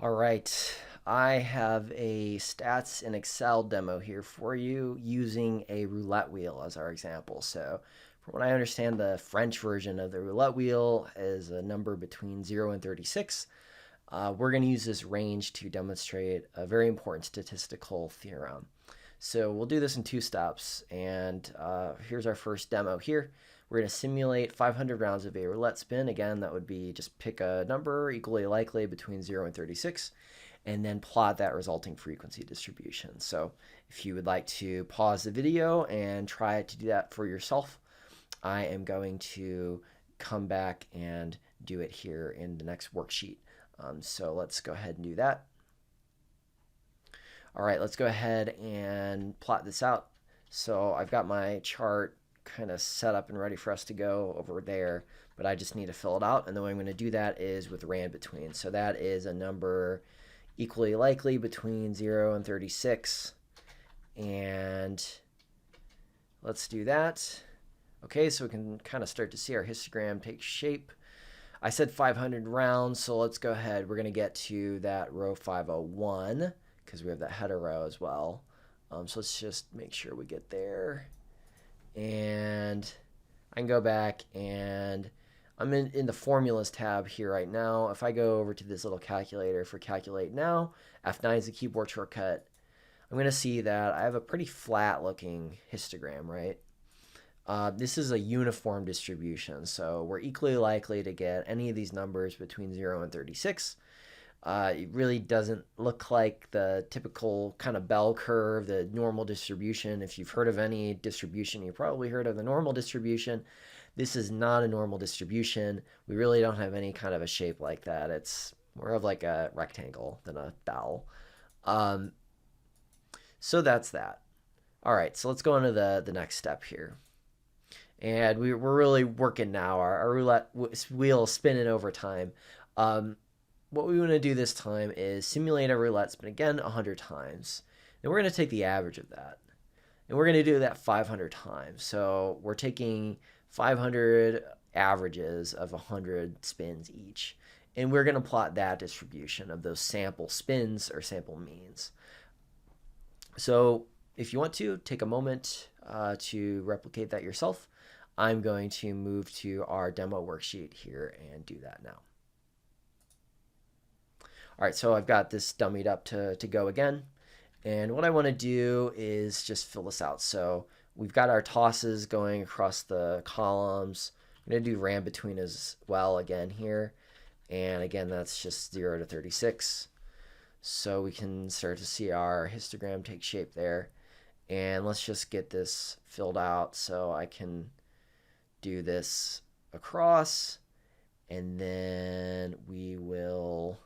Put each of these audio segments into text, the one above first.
All right, I have a stats in Excel demo here for you using a roulette wheel as our example. So from what I understand, the French version of the roulette wheel is a number between 0 and 36. We're going to use this range to demonstrate a very important statistical theorem. So we'll do this in two steps, and here's our first demo here. We're going to simulate 500 rounds of a roulette spin. Again, that would be just pick a number equally likely between 0 and 36, and then plot that resulting frequency distribution. So if you would like to pause the video and try to do that for yourself, I am going to come back and do it here in the next worksheet. So let's go ahead and do that. All right, let's go ahead and plot this out. So I've got my chart kind of set up and ready for us to go over there, but I just need to fill it out. And the way I'm going to do that is with rand between. So that is a number equally likely between 0 and 36. And let's do that. Okay, so we can kind of start to see our histogram take shape. I said 500 rounds, so let's go ahead. We're going to get to that row 501 because we have that header row as well. So let's just make sure we get there. And I can go back and I'm in the formulas tab here right now. If I go over to this little calculator for calculate now, F9 is the keyboard shortcut. I'm going to see that I have a pretty flat looking histogram, right? This is a uniform distribution, so we're equally likely to get any of these numbers between 0 and 36. It really doesn't look like the typical kind of bell curve, the normal distribution. If you've heard of any distribution, you probably heard of the normal distribution. This is not a normal distribution. We really don't have any kind of a shape like that. It's more of like a rectangle than a bell. So that's that. All right, so let's go on to the next step here. And we're really working now. Our roulette wheel is spinning over time. What we want to do this time is simulate a roulette spin again 100 times. And we're going to take the average of that. And we're going to do that 500 times. So we're taking 500 averages of 100 spins each. And we're going to plot that distribution of those sample spins or sample means. So if you want to, take a moment to replicate that yourself. I'm going to move to our demo worksheet here and do that now. All right, so I've got this dummied up to go again. And what I want to do is just fill this out. So we've got our tosses going across the columns. I'm going to do rand between as well again here. And again, that's just 0 to 36. So we can start to see our histogram take shape there. And let's just get this filled out so I can do this across, and then we will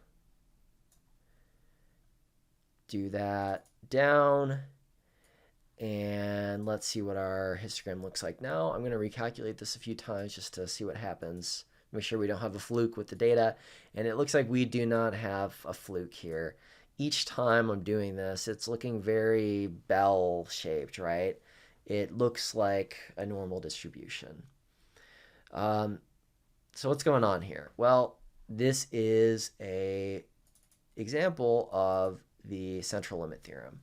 do that down, and let's see what our histogram looks like now. I'm going to recalculate this a few times just to see what happens, make sure we don't have a fluke with the data, and it looks like we do not have a fluke here. Each time I'm doing this, it's looking very bell shaped, right? It looks like a normal distribution. So what's going on here? Well, this is a example of the central limit theorem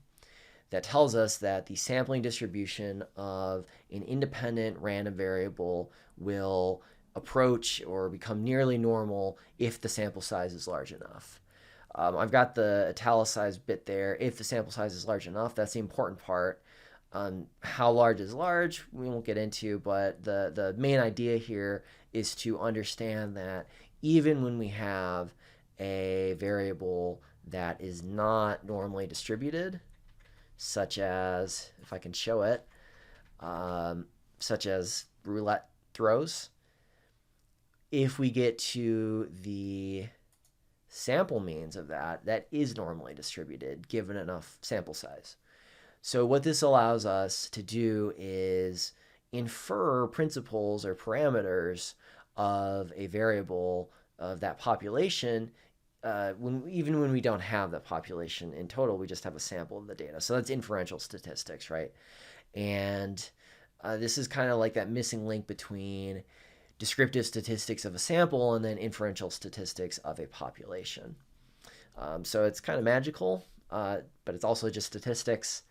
that tells us that the sampling distribution of an independent random variable will approach or become nearly normal if the sample size is large enough. I've got the italicized bit there. If the sample size is large enough, that's the important part. How large is large, we won't get into, but the main idea here is to understand that even when we have a variable that is not normally distributed, such as, if I can show it, such as roulette throws, if we get to the sample means of that, that is normally distributed given enough sample size. So what this allows us to do is infer principles or parameters of a variable of that population even when we don't have the population in total, we just have a sample of the data. So that's inferential statistics, right? And this is kind of like that missing link between descriptive statistics of a sample and then inferential statistics of a population. So it's kind of magical, but it's also just statistics.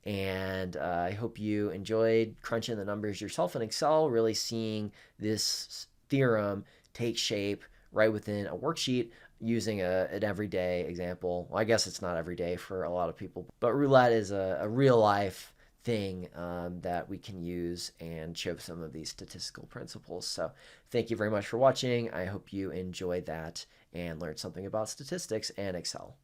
And I hope you enjoyed crunching the numbers yourself in Excel, really seeing this theorem take shape right within a worksheet using an everyday example. Well, I guess it's not every day for a lot of people, but roulette is a real life thing that we can use and show some of these statistical principles. So thank you very much for watching. I hope you enjoyed that and learned something about statistics and Excel.